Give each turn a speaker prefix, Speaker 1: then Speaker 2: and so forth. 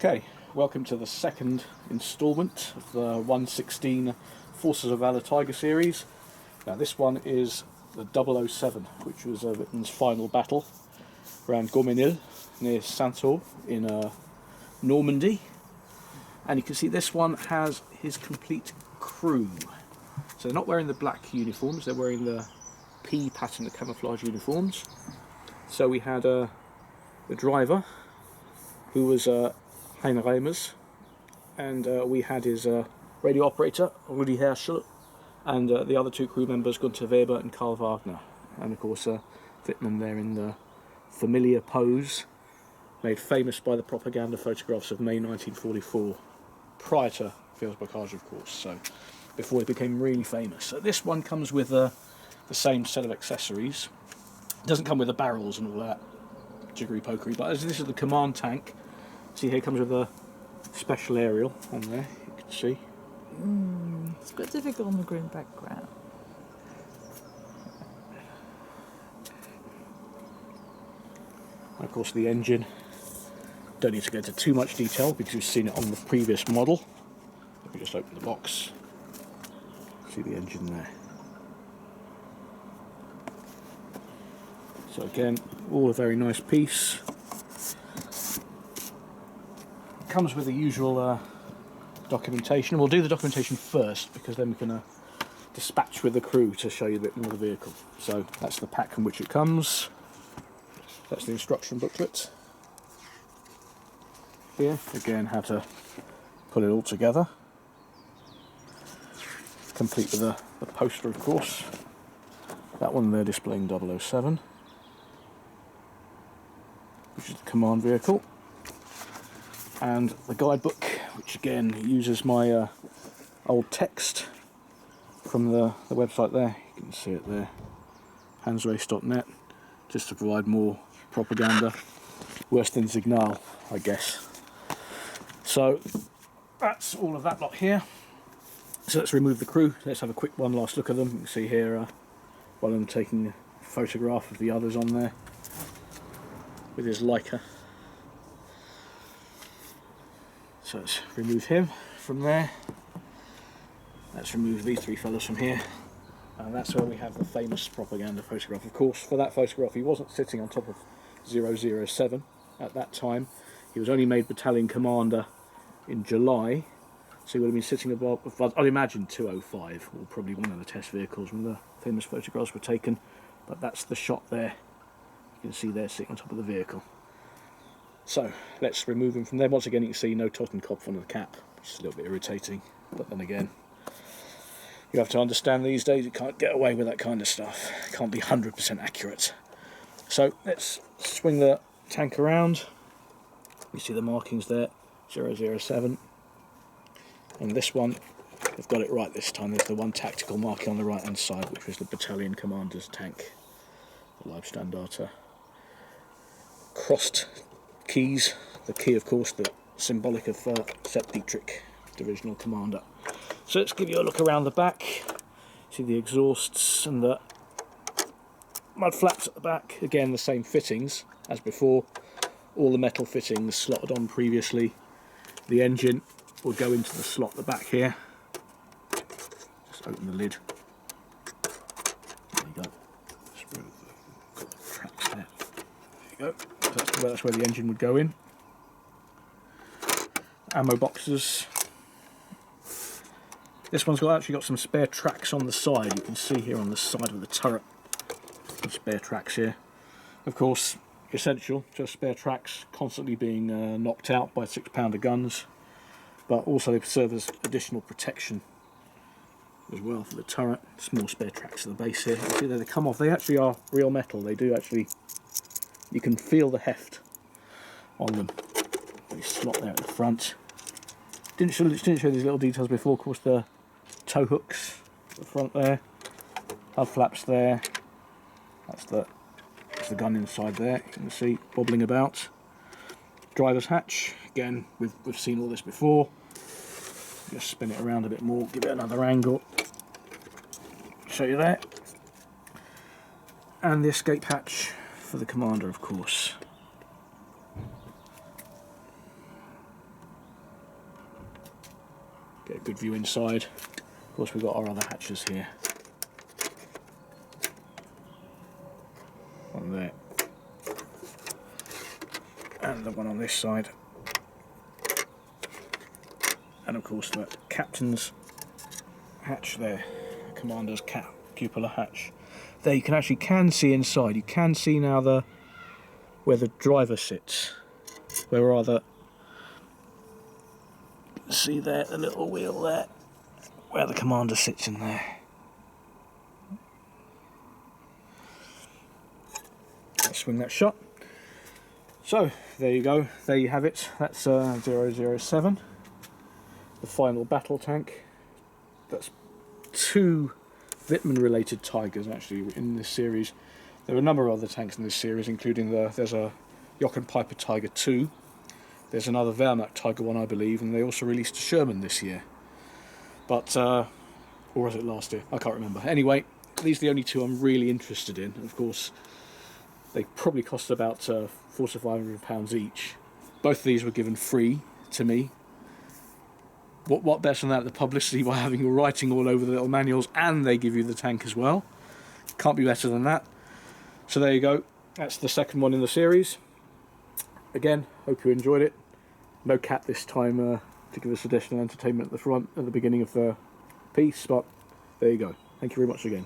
Speaker 1: Okay, welcome to the second instalment of the 116 Forces of Valor Tiger series. Now this one is the 007, which was Wittmann's final battle around Cramesnil near Santor in Normandy. And you can see this one has his complete crew. So they're not wearing the black uniforms, they're wearing the P pattern, the camouflage uniforms. So we had the driver, who was Aignan de Cramesnil, and we had his radio operator, Rudi Herschel, and the other two crew members, Gunther Weber and Karl Wagner. And of course Wittmann there in the familiar pose, made famous by the propaganda photographs of May 1944, prior to Fils Bocage of course, so before he became really famous. So this one comes with the same set of accessories. It doesn't come with the barrels and all that jiggery pokery, but as this is the command tank, see here it comes with a special aerial on there, you can see.
Speaker 2: It's quite difficult on the green background.
Speaker 1: And of course the engine, don't need to go into too much detail because you've seen it on the previous model. Let me just open the box, see the engine there. So again, all a very nice piece. Comes with the usual documentation. We'll do the documentation first because then we can dispatch with the crew to show you a bit more of the vehicle. So that's the pack in which it comes. That's the instruction booklet. Here, again, how to put it all together. Complete with the poster, of course. That one there displaying 007, which is the command vehicle. And the guidebook, which again uses my old text from the website there. You can see it there, hansrace.net, just to provide more propaganda. Worse than Signal, I guess. So that's all of that lot here. So let's remove the crew. Let's have a quick one last look at them. You can see here while I'm taking a photograph of the others on there with his Leica. So let's remove him from there. Let's remove these three fellas from here. And that's where we have the famous propaganda photograph. Of course, for that photograph, he wasn't sitting on top of 007 at that time. He was only made battalion commander in July. So he would have been sitting above, I'd imagine 205, or probably one of the test vehicles when the famous photographs were taken. But that's the shot there. You can see there sitting on top of the vehicle. So let's remove him from there. Once again, you can see no Totenkopf on the cap, which is a little bit irritating. But then again, you have to understand these days you can't get away with that kind of stuff. It can't be 100% accurate. So let's swing the tank around. You see the markings there, 007. And this one, they've got it right this time. There's the one tactical marking on the right hand side, which was the battalion commander's tank, the Leibstandarte. Crossed keys, the key of course the symbolic of Sepp Dietrich, divisional commander. So let's give you a look around the back. See the exhausts and the mud flaps at the back. Again, the same fittings as before. All the metal fittings slotted on previously. The engine will go into the slot at the back here. Just open the lid. There you go. Got the tracks there. There you go. That's where the engine would go in. Ammo boxes. This one's actually got some spare tracks on the side. You can see here on the side of the turret, some spare tracks here. Of course, essential, just spare tracks constantly being knocked out by 6-pounder guns, but also they serve as additional protection as well for the turret. Small spare tracks at the base here. You see there they come off. They actually are real metal. They do actually. You can feel the heft on them. They slot there at the front. Didn't show these little details before. Of course, the tow hooks at the front there, hub flaps there. That's the gun inside there. You can see bobbling about. Driver's hatch. Again, we've seen all this before. Just spin it around a bit more. Give it another angle. Show you there. And the escape hatch for the commander, of course. Get a good view inside. Of course, we've got our other hatches here. One there. And the one on this side. And of course the captain's hatch there. Commander's cupola hatch. There you can actually see inside. You can see now where the driver sits. See there, the little wheel there, where the commander sits in there. Let's swing that shut. So, there you go, there you have it. That's 007, the final battle tank. That's 2 Wittmann related Tigers actually in this series. There are a number of other tanks in this series, including there's a Jochen Piper Tiger 2. There's another Wehrmacht Tiger 1, I believe, and they also released a Sherman this year. But, or was it last year? I can't remember. Anyway, these are the only 2 I'm really interested in. Of course, they probably cost about £400 to £500 each. Both of these were given free to me. What better than that? The publicity by having your writing all over the little manuals, and they give you the tank as well. Can't be better than that. So there you go. That's the second one in the series. Again, hope you enjoyed it. No cat this time to give us additional entertainment at the front at the beginning of the piece, but there you go. Thank you very much again.